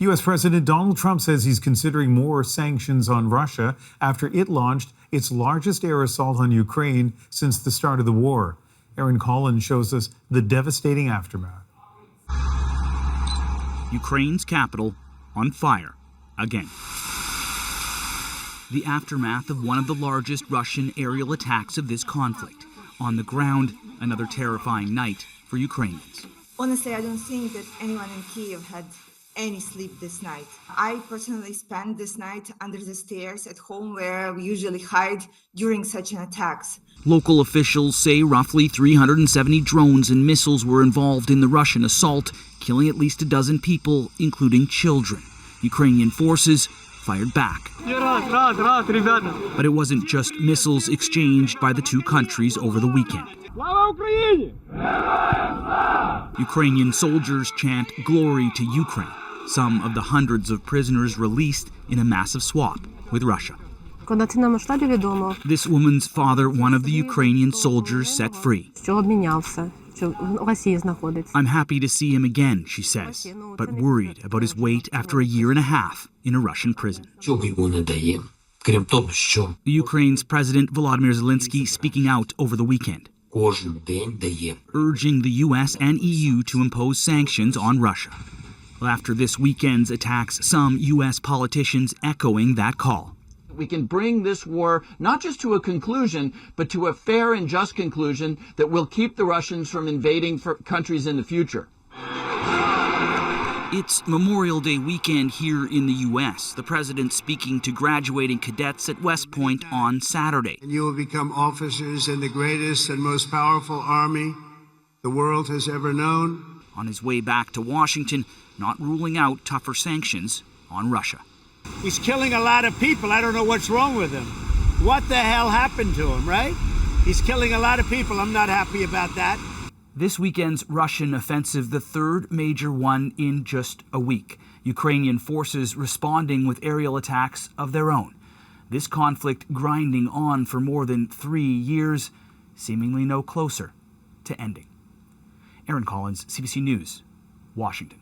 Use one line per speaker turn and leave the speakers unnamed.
U.S. President Donald Trump says he's considering more sanctions on Russia after it launched its largest air assault on Ukraine since the start of the war. Aaron Collins shows us the devastating aftermath.
Ukraine's capital on fire again. The aftermath of one of the largest Russian aerial attacks of this conflict. On the ground, another terrifying night for Ukrainians.
Honestly, I don't think that anyone in Kyiv had any sleep this night. I personally spent this night under the stairs at home where we usually hide during such an attacks.
Local officials say roughly 370 drones and missiles were involved in the Russian assault, killing at least a dozen people, including children. Ukrainian forces fired back. But it wasn't just missiles exchanged by the two countries over the weekend. Ukrainian soldiers chant glory to Ukraine, some of the hundreds of prisoners released in a massive swap with Russia. This woman's father, one of the Ukrainian soldiers set free. I'm happy to see him again, she says, but worried about his wait after a year and a half in a Russian prison. Ukraine's President Volodymyr Zelensky speaking out over the weekend, urging the U.S. and EU to impose sanctions on Russia. Well, after this weekend's attacks, some U.S. politicians echoing that call.
We can bring this war not just to a conclusion, but to a fair and just conclusion that will keep the Russians from invading countries in the future.
It's Memorial Day weekend here in the U.S. The president speaking to graduating cadets at West Point on Saturday.
And you will become officers in the greatest and most powerful army the world has ever known.
On his way back to Washington, not ruling out tougher sanctions on Russia.
He's killing a lot of people. I don't know what's wrong with him. What the hell happened to him, right? He's killing a lot of people. I'm not happy about that.
This weekend's Russian offensive, the third major one in just a week. Ukrainian forces responding with aerial attacks of their own. This conflict grinding on for more than 3 years, seemingly no closer to ending. Aaron Collins, CBC News, Washington.